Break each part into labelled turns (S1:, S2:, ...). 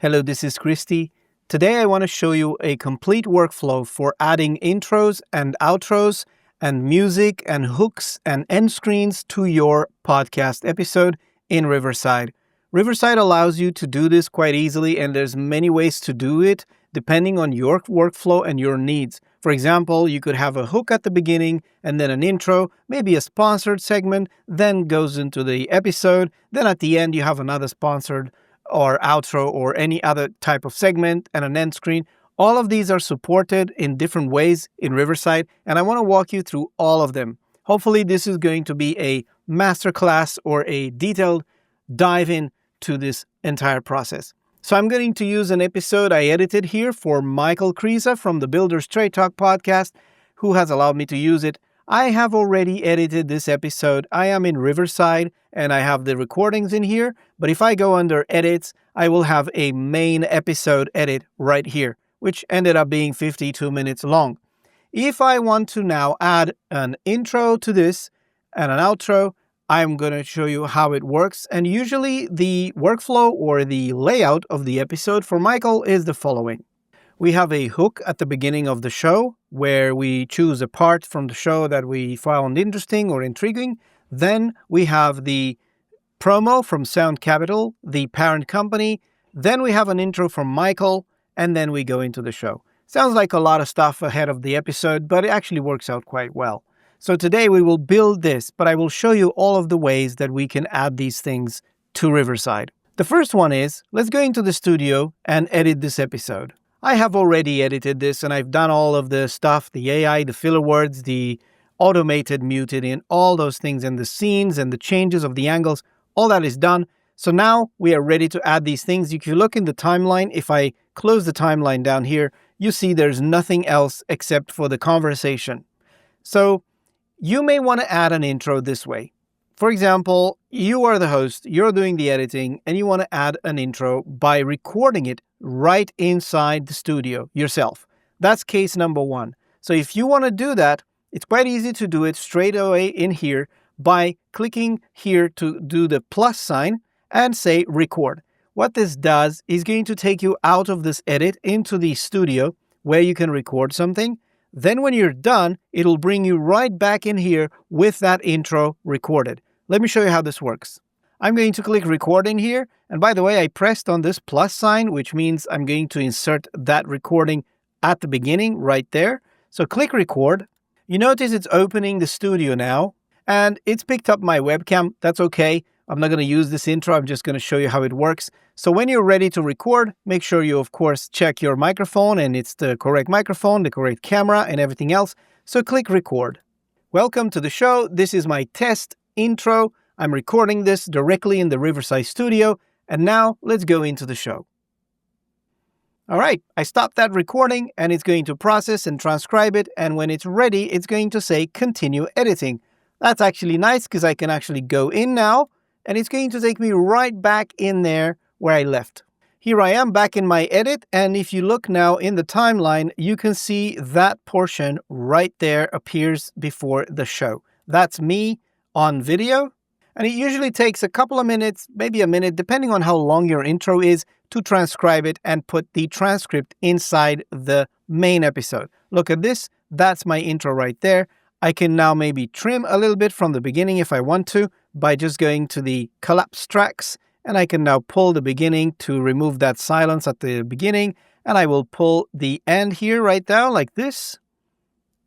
S1: Hello, this is Christy. Today I want to show you a complete workflow for adding intros and outros and music and hooks and end screens to your podcast episode in Riverside. Riverside allows you to do this quite easily, and there's many ways to do it depending on your workflow and your needs. For example, you could have a hook at the beginning and then an intro, maybe a sponsored segment, then goes into the episode. Then at the end, you have another sponsored or outro or any other type of segment and an end screen. All of these are supported in different ways in Riverside, and I want to walk you through all of them. Hopefully, this is going to be a masterclass or a detailed dive in to this entire process. So I'm going to use an episode I edited here for Michael Kriza from the Builders Trade Talk podcast, who has allowed me to use it. I have already edited this episode. I am in Riverside and I have the recordings in here. But if I go under edits, I will have a main episode edit right here, which ended up being 52 minutes long. If I want to now add an intro to this and an outro, I'm going to show you how it works. And usually the workflow or the layout of the episode for Michael is the following. We have a hook at the beginning of the show where we choose a part from the show that we found interesting or intriguing. Then we have the promo from Sound Capital, the parent company. Then we have an intro from Michael, and then we go into the show. Sounds like a lot of stuff ahead of the episode, but it actually works out quite well. So today we will build this, but I will show you all of the ways that we can add these things to Riverside. The first one is, let's go into the studio and edit this episode. I have already edited this and I've done all of the stuff, the AI, the filler words, the automated muted in, all those things, and the scenes and the changes of the angles, all that is done. So now we are ready to add these things. If you look in the timeline, if I close the timeline down here, you see there's nothing else except for the conversation. So you may want to add an intro this way. For example, you are the host, you're doing the editing, and you want to add an intro by recording it right inside the studio yourself. That's case number one. So if you want to do that, it's quite easy to do it straight away in here by clicking here to do the plus sign and say record. What this does is going to take you out of this edit into the studio where you can record something. Then when you're done, it'll bring you right back in here with that intro recorded. Let me show you how this works. I'm going to click record in here. And by the way, I pressed on this plus sign, which means I'm going to insert that recording at the beginning right there. So click record. You notice it's opening the studio now, and it's picked up my webcam. That's okay. I'm not going to use this intro. I'm just going to show you how it works. So when you're ready to record, make sure you, of course, check your microphone and it's the correct microphone, the correct camera, and everything else. So click record. Welcome to the show. This is my test intro. I'm recording this directly in the Riverside studio. And now let's go into the show. All right, I stopped that recording and it's going to process and transcribe it. And when it's ready, it's going to say continue editing. That's actually nice because I can actually go in now and it's going to take me right back in there where I left. Here I am back in my edit. And if you look now in the timeline, you can see that portion right there appears before the show. That's me on video. And it usually takes a couple of minutes, maybe a minute, depending on how long your intro is, to transcribe it and put the transcript inside the main episode. Look at this. That's my intro right there. I can now maybe trim a little bit from the beginning if I want to by just going to the collapse tracks. And I can now pull the beginning to remove that silence at the beginning. And I will pull the end here right down like this.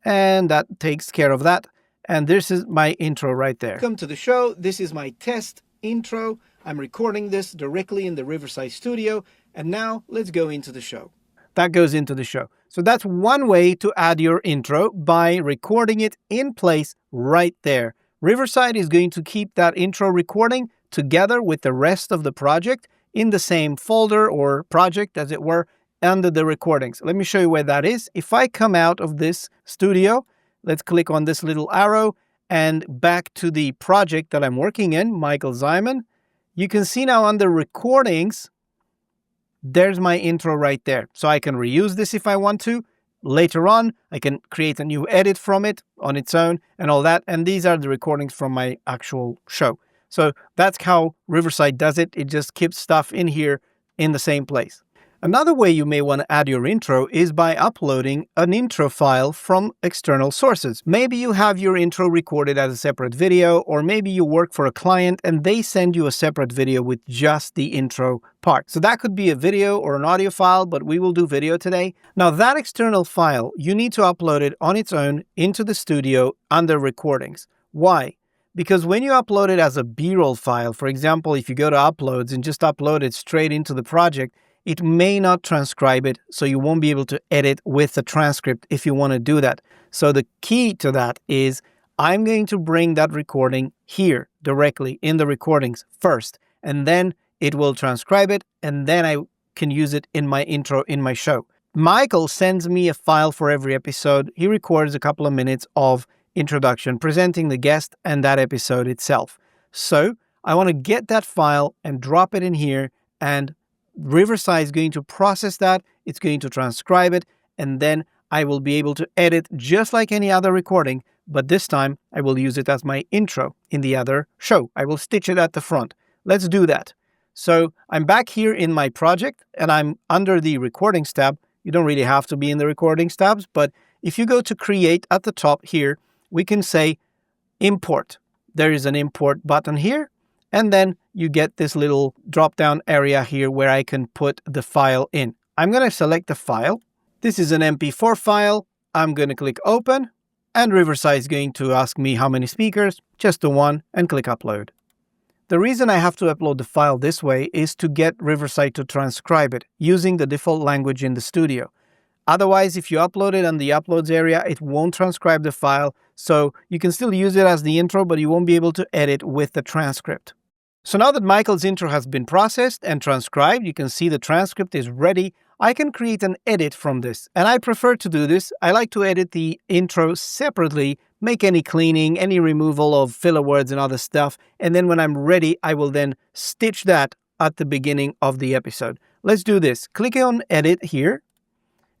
S1: And that takes care of that. And this is my intro right there. Welcome to the show. This is my test intro. I'm recording this directly in the Riverside studio. And now let's go into the show. That goes into the show. So that's one way to add your intro by recording it in place right there. Riverside is going to keep that intro recording together with the rest of the project in the same folder or project, as it were, under the recordings. Let me show you where that is. If I come out of this studio, let's click on this little arrow and back to the project that I'm working in, Michael Zyman. You can see now under recordings, there's my intro right there. So I can reuse this if I want to. Later on, I can create a new edit from it on its own and all that. And these are the recordings from my actual show. So that's how Riverside does it. It just keeps stuff in here in the same place. Another way you may want to add your intro is by uploading an intro file from external sources. Maybe you have your intro recorded as a separate video, or maybe you work for a client and they send you a separate video with just the intro part. So that could be a video or an audio file, but we will do video today. Now that external file, you need to upload it on its own into the studio under recordings. Why? Because when you upload it as a B-roll file, for example, if you go to uploads and just upload it straight into the project, it may not transcribe it, so you won't be able to edit with the transcript if you want to do that. So the key to that is I'm going to bring that recording here directly in the recordings first, and then it will transcribe it, and then I can use it in my intro in my show. Michael sends me a file for every episode. He records a couple of minutes of introduction, presenting the guest and that episode itself. So I want to get that file and drop it in here, and Riverside is going to process that, it's going to transcribe it, and then I will be able to edit just like any other recording, but this time I will use it as my intro in the other show. I will stitch it at the front. Let's do that. So I'm back here in my project and I'm under the recordings tab. You don't really have to be in the recordings tabs, but if you go to create at the top here, we can say import. There is an import button here. And then you get this little drop-down area here where I can put the file in. I'm going to select the file. This is an MP4 file. I'm going to click open, and Riverside is going to ask me how many speakers, just the one, and click upload. The reason I have to upload the file this way is to get Riverside to transcribe it using the default language in the studio. Otherwise, if you upload it on the uploads area, it won't transcribe the file, so you can still use it as the intro, but you won't be able to edit with the transcript. So now that Michael's intro has been processed and transcribed, you can see the transcript is ready. I can create an edit from this, and I prefer to do this. I like to edit the intro separately, make any cleaning, any removal of filler words and other stuff, and then when I'm ready, I will then stitch that at the beginning of the episode. Let's do this. Click on Edit here,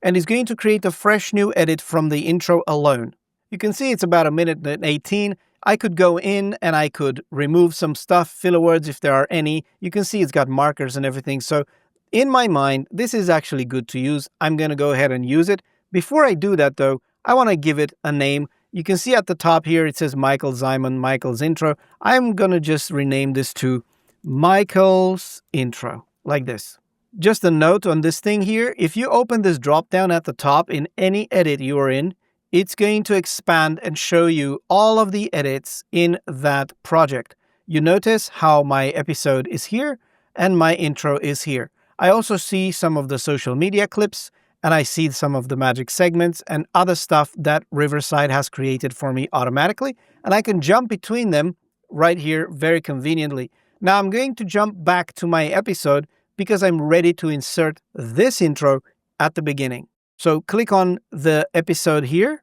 S1: and it's going to create a fresh new edit from the intro alone. You can see it's about 1:18. I could go in and I could remove some stuff, filler words if there are any. You can see it's got markers and everything. So in my mind, this is actually good to use. I'm going to go ahead and use it. Before I do that though, I want to give it a name. You can see at the top here, it says Michael Zyman, Michael's intro. I'm going to just rename this to Michael's intro, like this. Just a note on this thing here. If you open this drop down at the top in any edit you are in, it's going to expand and show you all of the edits in that project. You notice how my episode is here and my intro is here. I also see some of the social media clips, and I see some of the magic segments and other stuff that Riverside has created for me automatically, and I can jump between them right here very conveniently. Now I'm going to jump back to my episode because I'm ready to insert this intro at the beginning. So click on the episode here.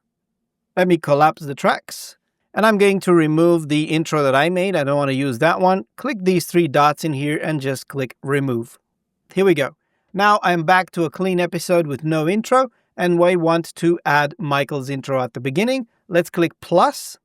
S1: Let me collapse the tracks. And I'm going to remove the intro that I made. I don't want to use that one. Click these three dots in here and just click remove. Here we go. Now I'm back to a clean episode with no intro, and I want to add Michael's intro at the beginning. Let's click plus.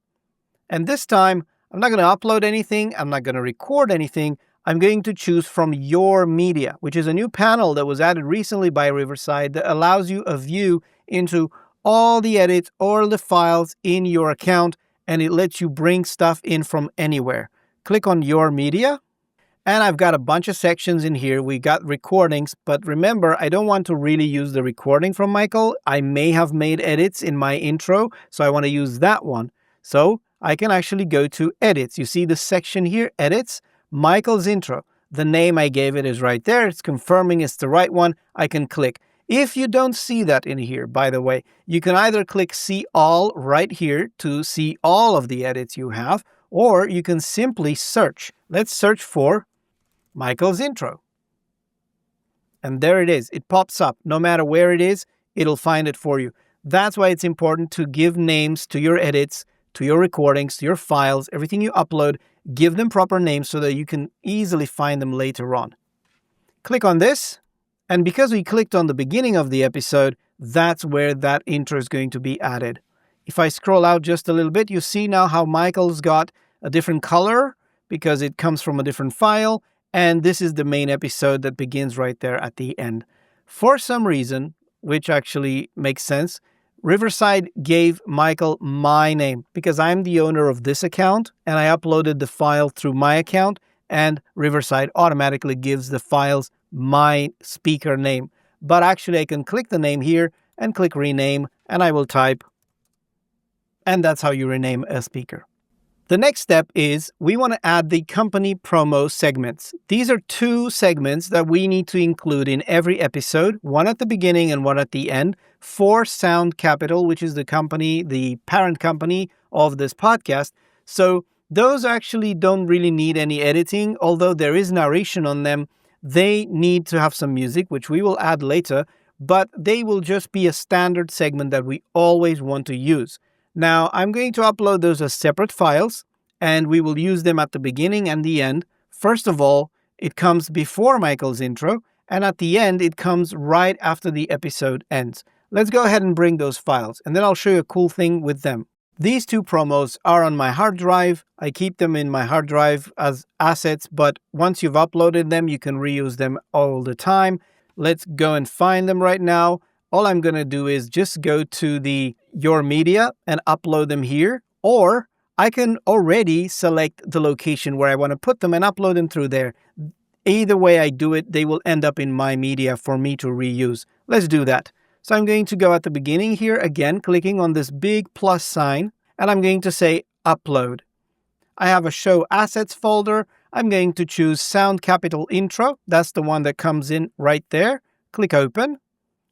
S1: And this time, I'm not going to upload anything. I'm not going to record anything. I'm going to choose from your media, which is a new panel that was added recently by Riverside that allows you a view into all the edits or the files in your account, and it lets you bring stuff in from anywhere. Click on your media, and I've got a bunch of sections in here. We got recordings, but remember, I don't want to really use the recording from Michael. I may have made edits in my intro, so I want to use that one. So I can actually go to edits. You see the section here, edits. Michael's intro. The name I gave it is right there. It's confirming it's the right one. I can click. If you don't see that in here, by the way, you can either click see all right here to see all of the edits you have, or you can simply search. Let's search for Michael's intro. And there it is. It pops up. No matter where it is, it'll find it for you. That's why it's important to give names to your edits, to your recordings, to your files, everything you upload. Give them proper names so that you can easily find them later on. Click on this, and because we clicked on the beginning of the episode, that's where that intro is going to be added. If I scroll out just a little bit, you see now how Michael's got a different color because it comes from a different file, and this is the main episode that begins right there at the end. For some reason, which actually makes sense, Riverside gave Michael my name because I'm the owner of this account and I uploaded the file through my account, and Riverside automatically gives the files my speaker name. But actually I can click the name here and click rename, and I will type, and that's how you rename a speaker. The next step is we want to add the company promo segments. These are two segments that we need to include in every episode, one at the beginning and one at the end, for Sound Capital, which is the company, the parent company of this podcast. So those actually don't really need any editing, although there is narration on them. They need to have some music, which we will add later, but they will just be a standard segment that we always want to use. Now, I'm going to upload those as separate files, and we will use them at the beginning and the end. First of all, it comes before Michael's intro, and at the end, it comes right after the episode ends. Let's go ahead and bring those files, and then I'll show you a cool thing with them. These two promos are on my hard drive. I keep them in my hard drive as assets, but once you've uploaded them, you can reuse them all the time. Let's go and find them right now. All I'm going to do is just go to your media and upload them here, or I can already select the location where I want to put them and upload them through there. Either way I do it, they will end up in my media for me to reuse. Let's do that. So I'm going to go at the beginning here, again, clicking on this big plus sign, and I'm going to say upload. I have a show assets folder. I'm going to choose Sound Capital Intro. That's the one that comes in right there. Click open.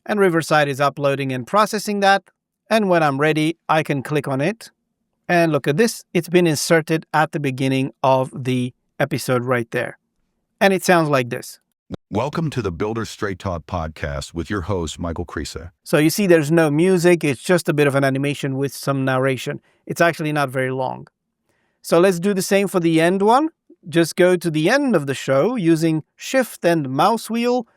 S1: And Riverside is uploading and processing that. And when I'm ready, I can click on it. And look at this. It's been inserted at the beginning of the episode right there. And it sounds like this.
S2: Welcome to the Builder Straight Talk podcast with your host, Michael Creasa.
S1: So you see there's no music. It's just a bit of an animation with some narration. It's actually not very long. So let's do the same for the end one. Just go to the end of the show using Shift and mouse wheel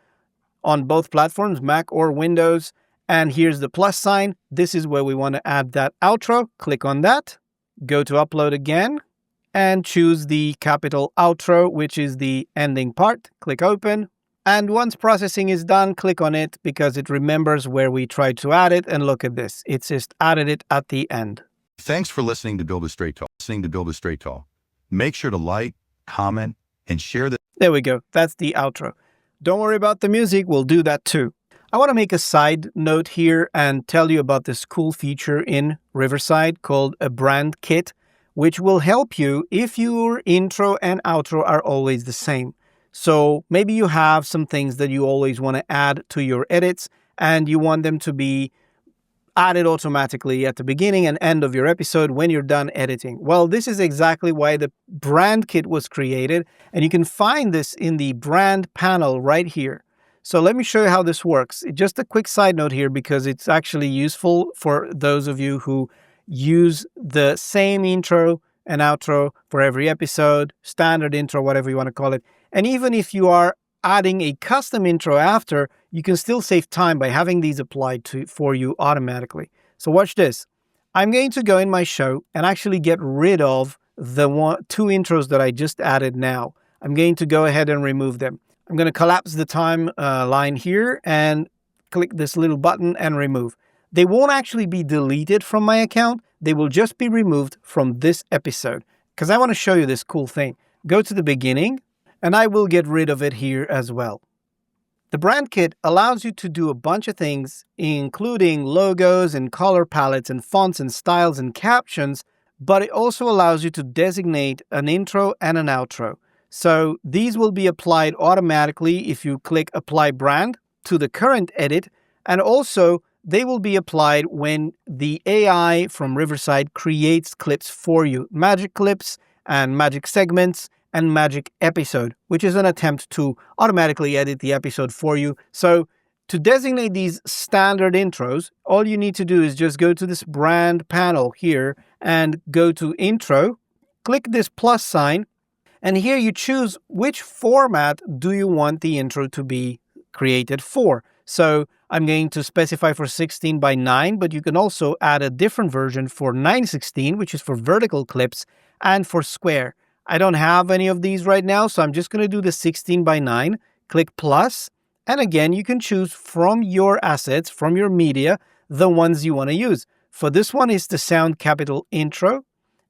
S1: on both platforms, Mac or Windows. And here's the plus sign. This is where we want to add that outro. Click on that. Go to upload again and choose the capital outro, which is the ending part. Click open. And once processing is done, click on it because it remembers where we tried to add it. And look at this. It's just added it at the end.
S2: Thanks for listening to Builder Straight Talk. Make sure to like, comment, and share the...
S1: There we go. That's the outro. Don't worry about the music. We'll do that too. I want to make a side note here and tell you about this cool feature in Riverside called a brand kit, which will help you if your intro and outro are always the same. So maybe you have some things that you always want to add to your edits and you want them to be added automatically at the beginning and end of your episode when you're done editing. Well, this is exactly why the brand kit was created, and you can find this in the brand panel right here. So let me show you how this works. Just a quick side note here because it's actually useful for those of you who use the same intro and outro for every episode, standard intro, whatever you want to call it. And even if you are adding a custom intro after, you can still save time by having these applied for you automatically. So watch this. I'm going to go in my show and actually get rid of the two intros that I just added now. I'm going to go ahead and remove them. I'm going to collapse the time line here and click this little button and remove. They won't actually be deleted from my account. They will just be removed from this episode because I want to show you this cool thing. Go to the beginning and I will get rid of it here as well. The brand kit allows you to do a bunch of things, including logos and color palettes and fonts and styles and captions, but it also allows you to designate an intro and an outro. So these will be applied automatically if you click Apply Brand to the current edit, and also they will be applied when the AI from Riverside creates clips for you, magic clips and magic segments and magic episode, which is an attempt to automatically edit the episode for you. So to designate these standard intros, all you need to do is just go to this brand panel here and go to intro, click this plus sign, and here you choose which format do you want the intro to be created for. So I'm going to specify for 16 by 9, but you can also add a different version for 916, which is for vertical clips, and for square. I don't have any of these right now, so I'm just going to do the 16 by 9. Click plus, And again, you can choose from your assets, from your media, the ones you want to use. For this one, it's the sound capital intro.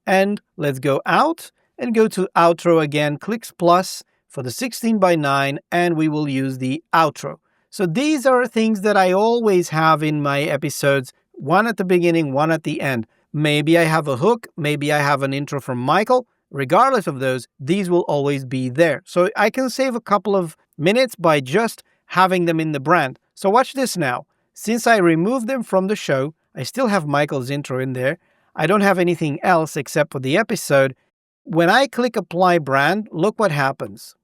S1: And let's go out and go to outro again. Clicks plus for the 16:9, and we will use the outro. So these are things that I always have in my episodes, one at the beginning, one at the end. Maybe I have a hook, maybe I have an intro from Michael. Regardless of those, these will always be there. So I can save a couple of minutes by just having them in the brand. So watch this now. Since I removed them from the show, I still have Michael's intro in there. I don't have anything else except for the episode. When I click apply brand, look what happens.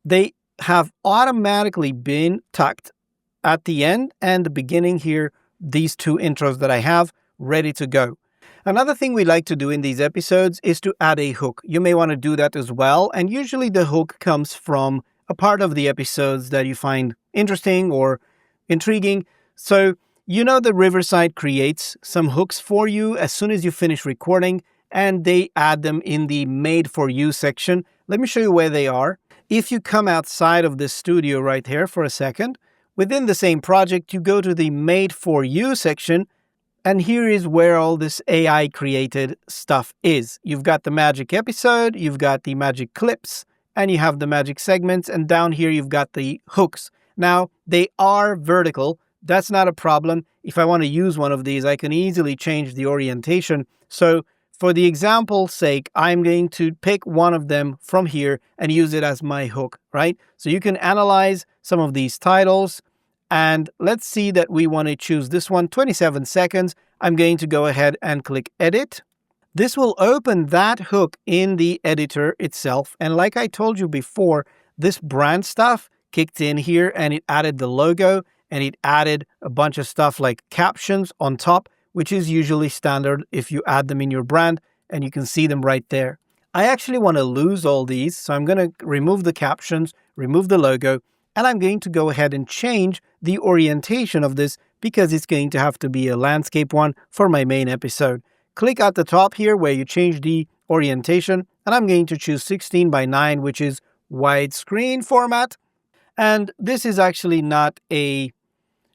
S1: They have automatically been tucked at the end and the beginning here, these two intros that I have ready to go. Another thing we like to do in these episodes is to add a hook. You may want to do that as well. And usually the hook comes from a part of the episodes that you find interesting or intriguing. So, the Riverside creates some hooks for you as soon as you finish recording, and they add them in the Made For You section. Let me show you where they are. If you come outside of this studio right here for a second, within the same project, you go to the Made For You section, and here is where all this AI created stuff is. You've got the magic episode, you've got the magic clips, and you have the magic segments, and down here you've got the hooks. Now, they are vertical. That's not a problem. If I want to use one of these, I can easily change the orientation. So for the example's sake, I'm going to pick one of them from here and use it as my hook, right? So you can analyze some of these titles. And let's see that we want to choose this one, 27 seconds. I'm going to go ahead and click edit. This will open that hook in the editor itself. And like I told you before, this brand stuff kicked in here and it added the logo and it added a bunch of stuff like captions on top, which is usually standard if you add them in your brand, and you can see them right there. I actually want to lose all these, so I'm going to remove the captions, remove the logo, and I'm going to go ahead and change the orientation of this because it's going to have to be a landscape one for my main episode. Click at the top here where you change the orientation, and I'm going to choose 16:9, which is widescreen format. And this is actually not a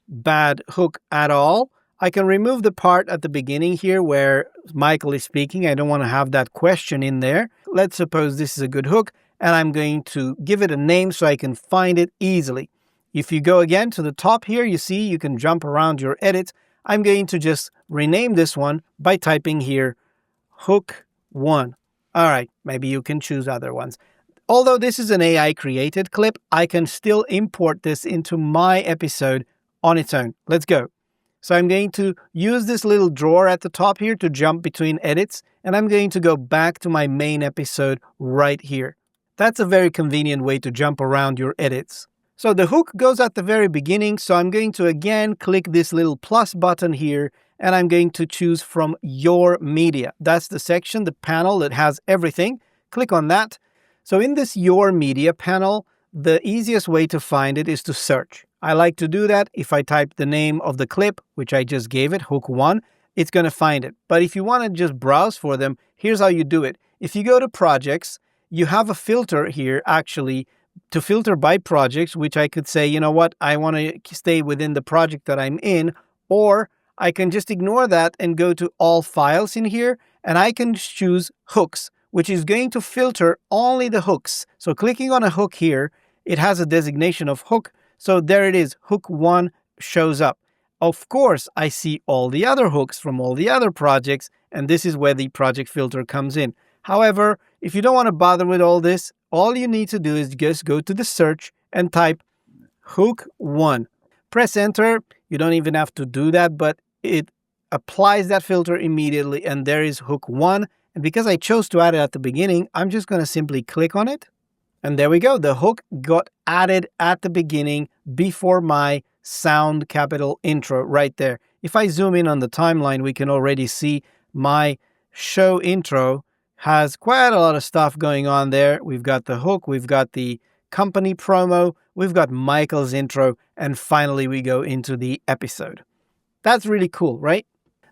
S1: bad hook at all. I can remove the part at the beginning here where Michael is speaking. I don't want to have that question in there. Let's suppose this is a good hook, and I'm going to give it a name so I can find it easily. If you go again to the top here, you see you can jump around your edits. I'm going to just rename this one by typing here hook 1. All right, maybe you can choose other ones. Although this is an AI created clip, I can still import this into my episode on its own. Let's go. So I'm going to use this little drawer at the top here to jump between edits, and I'm going to go back to my main episode right here. That's a very convenient way to jump around your edits. So the hook goes at the very beginning, so I'm going to again click this little plus button here, and I'm going to choose from your media. That's the section, the panel that has everything. Click on that. So in this your media panel, the easiest way to find it is to search. I like to do that. If I type the name of the clip, which I just gave it, hook 1, it's going to find it. But if you want to just browse for them, here's how you do it. If you go to projects, you have a filter here actually to filter by projects, which I could say, you know what, I want to stay within the project that I'm in, or I can just ignore that and go to all files in here, and I can choose hooks, which is going to filter only the hooks. So clicking on a hook here, it has a designation of hook. So there it is, hook 1 shows up. Of course, I see all the other hooks from all the other projects, and this is where the project filter comes in. However, if you don't want to bother with all this, all you need to do is just go to the search and type hook 1. Press enter. You don't even have to do that, but it applies that filter immediately, and there is hook 1. And because I chose to add it at the beginning, I'm just going to simply click on it. And there we go. The hook got added at the beginning before my sound capital intro right there. If I zoom in on the timeline, we can already see my show intro has quite a lot of stuff going on there. We've got the hook, we've got the company promo, we've got Michael's intro, and finally we go into the episode. That's really cool, right?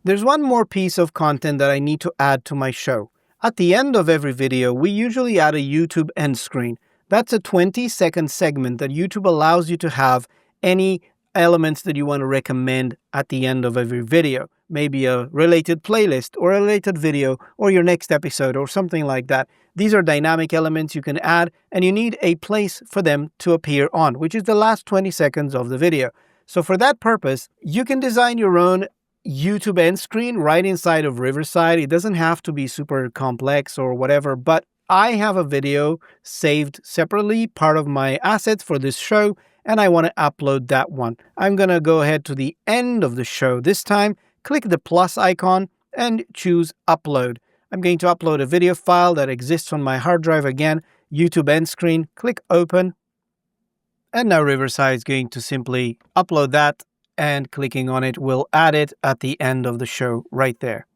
S1: There's one more piece of content that I need to add to my show. At the end of every video, we usually add a YouTube end screen. That's a 20-second segment that YouTube allows you to have any elements that you want to recommend at the end of every video. Maybe a related playlist or a related video or your next episode or something like that. These are dynamic elements you can add, and you need a place for them to appear on, which is the last 20 seconds of the video. So for that purpose, you can design your own YouTube end screen right inside of Riverside. It doesn't have to be super complex or whatever, but I have a video saved separately, part of my assets for this show, and I want to upload that one. I'm going to go ahead to the end of the show this time, click the plus icon, and choose Upload. I'm going to upload a video file that exists on my hard drive again, YouTube end screen, click Open, and now Riverside is going to simply upload that, and clicking on it will add it at the end of the show right there.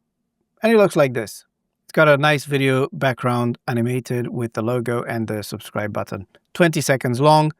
S1: And it looks like this. It's got a nice video background animated with the logo and the subscribe button. 20 seconds long.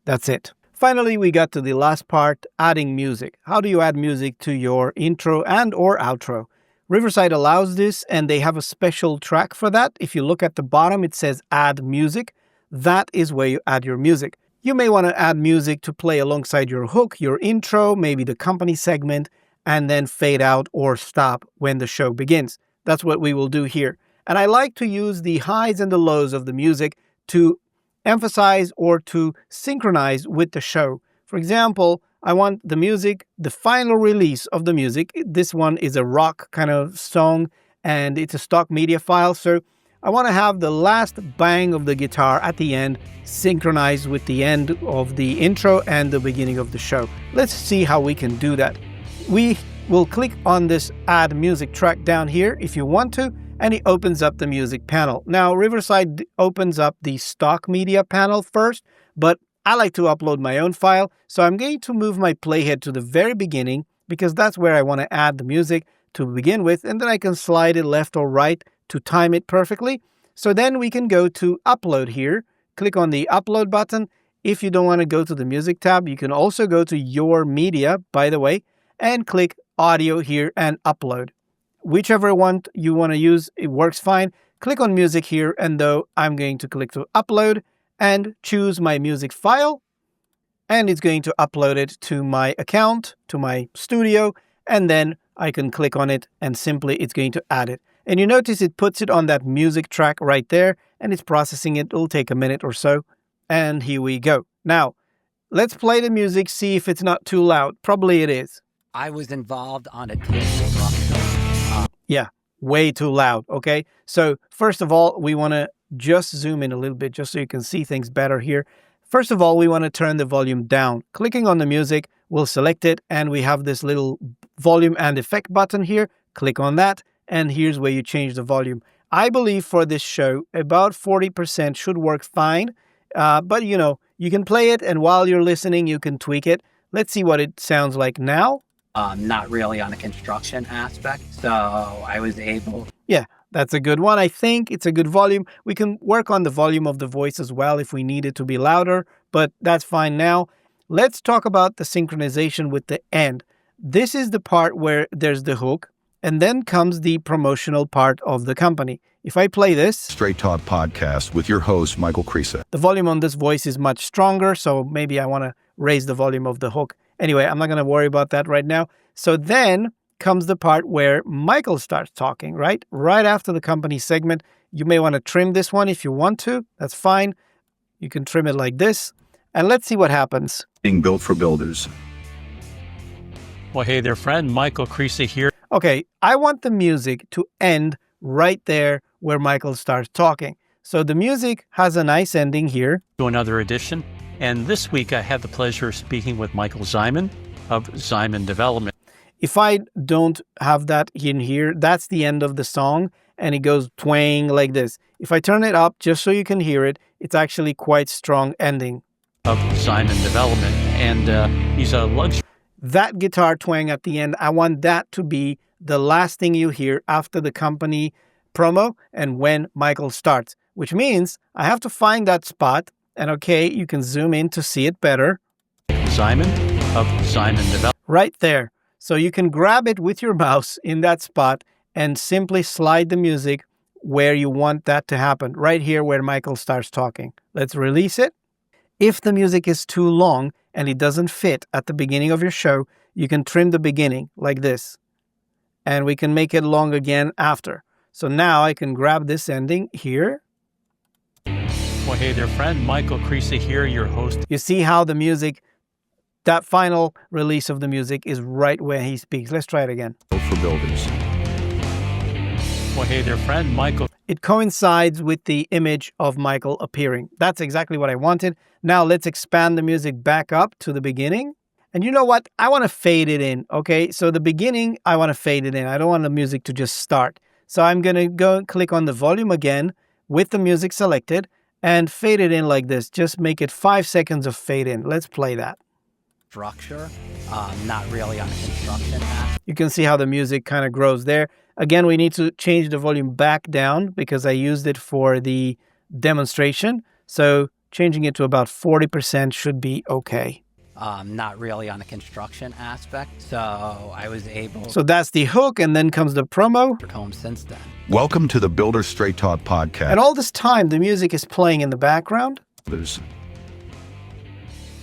S1: That's it. Finally, we got to the last part, adding music. How do you add music to your intro and or outro? Riverside allows this, and they have a special track for that. If you look at the bottom, it says Add Music. That is where you add your music. You may want to add music to play alongside your hook, your intro, maybe the company segment, and then fade out or stop when the show begins. That's what we will do here. And I like to use the highs and the lows of the music to emphasize or to synchronize with the show. For example, I want the music, the final release of the music. This one is a rock kind of song, and it's a stock media file. So I want to have the last bang of the guitar at the end synchronized with the end of the intro and the beginning of the show. Let's see how we can do that. We will click on this Add Music track down here if you want to, and it opens up the music panel. Now, Riverside opens up the stock media panel first, but I like to upload my own file, so I'm going to move my playhead to the very beginning because that's where I want to add the music to begin with, and then I can slide it left or right to time it perfectly. So then we can go to Upload here, click on the Upload button. If you don't want to go to the Music tab, you can also go to Your Media, by the way, and click Audio here and Upload. Whichever one you want to use, it works fine. Click on Music here, and though I'm going to click to Upload and choose my music file, and it's going to upload it to my account, to my studio, and then I can click on it and simply it's going to add it. And you notice it puts it on that music track right there, and it's processing it. It'll take a minute or so. And here we go. Now, let's play the music, see if it's not too loud. Probably it is.
S3: I was involved on a table.
S1: Yeah, way too loud, okay? So first of all, we want to just zoom in a little bit just so you can see things better here. First of all, we want to turn the volume down. Clicking on the music, we'll select it, and we have this little volume and effect button here. Click on that, and here's where you change the volume. I believe for this show, about 40% should work fine, but you know, you can play it, and while you're listening, you can tweak it. Let's see what it sounds like now.
S3: Not really on a construction aspect, so I was able...
S1: Yeah, that's a good one. I think it's a good volume. We can work on the volume of the voice as well if we need it to be louder, but that's fine now. Let's talk about the synchronization with the end. This is the part where there's the hook, and then comes the promotional part of the company. If I play this...
S2: Straight Talk Podcast with your host, Michael Creasa.
S1: The volume on this voice is much stronger, so maybe I want to raise the volume of the hook. Anyway, I'm not going to worry about that right now. So then comes the part where Michael starts talking, right? Right after the company segment. You may want to trim this one if you want to. That's fine. You can trim it like this. And let's see what happens.
S2: Being built for builders.
S4: Well, hey there, friend. Michael Creasa here.
S1: Okay, I want the music to end right there where Michael starts talking. So the music has a nice ending here.
S4: To another edition. And this week I had the pleasure of speaking with Michael Ziman of Ziman Development.
S1: If I don't have that in here, that's the end of the song, and it goes twang like this. If I turn it up just so you can hear it, it's actually quite strong ending.
S4: Of Ziman Development, and he's a luxury.
S1: That guitar twang at the end, I want that to be the last thing you hear after the company promo and when Michael starts, which means I have to find that spot. And okay, you can zoom in to see it better.
S4: Ziman of Ziman Development.
S1: Right there. So you can grab it with your mouse in that spot and simply slide the music where you want that to happen. Right here where Michael starts talking. Let's release it. If the music is too long and it doesn't fit at the beginning of your show, you can trim the beginning like this. And we can make it long again after. So now I can grab this ending here.
S4: Well, hey there, friend. Michael Creasy here, your host.
S1: You see how the music, that final release of the music is right where he speaks. Let's try it again.
S2: For builders.
S4: Well, hey there, friend. Michael.
S1: It coincides with the image of Michael appearing. That's exactly what I wanted. Now let's expand the music back up to the beginning. And you know what? I want to fade it in, okay? So the beginning, I want to fade it in. I don't want the music to just start. So I'm going to go and click on the volume again with the music selected and fade it in like this. Just make it 5 seconds of fade in. Let's play that.
S3: Structure, not really on a construction aspect.
S1: You can see how the music kind of grows there. Again, we need to change the volume back down because I used it for the demonstration. So changing it to about 40% should be okay.
S3: Not really on a construction aspect. So I was able
S1: So that's the hook, and then comes the promo.
S3: to home since then.
S2: Welcome to the Builder Straight Talk podcast.
S1: And all this time, the music is playing in the background.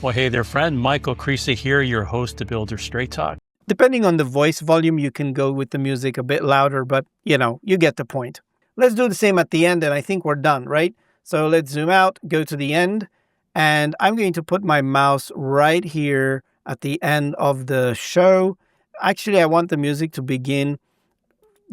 S4: Well, hey there, friend. Michael Creasy here, your host of Builder Straight Talk.
S1: Depending on the voice volume, you can go with the music a bit louder, but you know, you get the point. Let's do the same at the end, and I think we're done, right? So let's zoom out, go to the end, and I'm going to put my mouse right here at the end of the show. Actually, I want the music to begin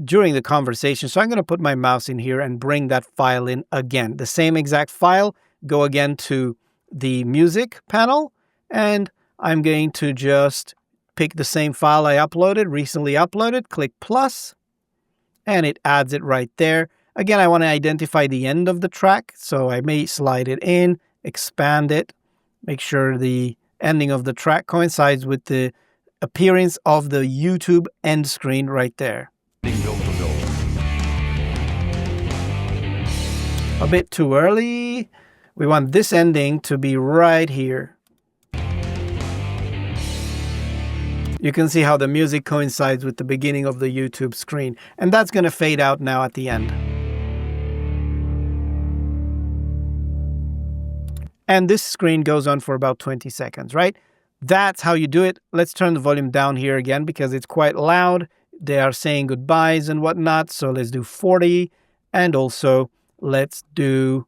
S1: during the conversation, so I'm going to put my mouse in here and bring that file in again. The same exact file, go again to the music panel, and I'm going to just pick the same file I uploaded, recently uploaded, click plus, and it adds it right there. Again, I want to identify the end of the track, so I may slide it in, expand it, make sure the ending of the track coincides with the appearance of the YouTube end screen right there. A bit too early. We want this ending to be right here. You can see how the music coincides with the beginning of the YouTube screen. And that's going to fade out now at the end. And this screen goes on for about 20 seconds, right? That's how you do it. Let's turn the volume down here again because it's quite loud. They are saying goodbyes and whatnot. So let's do 40. And also let's do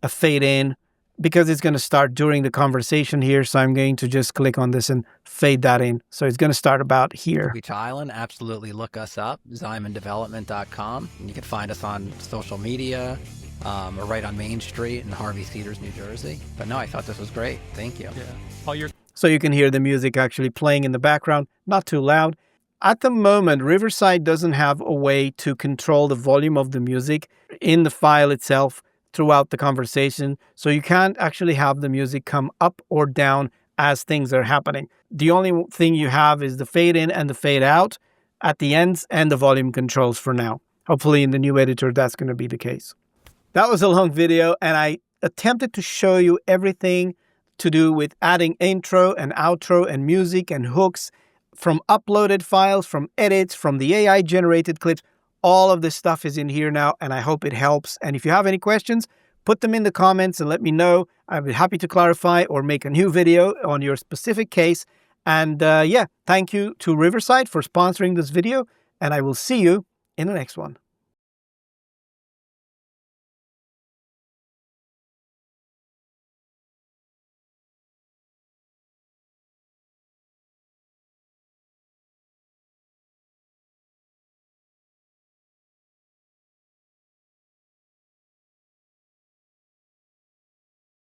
S1: a fade in because it's going to start during the conversation here. So I'm going to just click on this and fade that in. So it's going to start about here.
S3: Beach Island, absolutely look us up, ZymanDevelopment.com. And you can find us on social media or right on Main Street in Harvey Cedars, New Jersey. But no, I thought this was great. Thank you.
S4: Yeah.
S1: So you can hear the music actually playing in the background, not too loud. At the moment, Riverside doesn't have a way to control the volume of the music in the file itself throughout the conversation. So you can't actually have the music come up or down as things are happening. The only thing you have is the fade in and the fade out at the ends and the volume controls for now. Hopefully in the new editor, that's going to be the case. That was a long video, and I attempted to show you everything to do with adding intro and outro and music and hooks from uploaded files, from edits, from the AI generated clips. All of this stuff is in here now, and I hope it helps. And if you have any questions, put them in the comments and let me know. I'd be happy to clarify or make a new video on your specific case. And yeah, thank you to Riverside for sponsoring this video, and I will see you in the next one.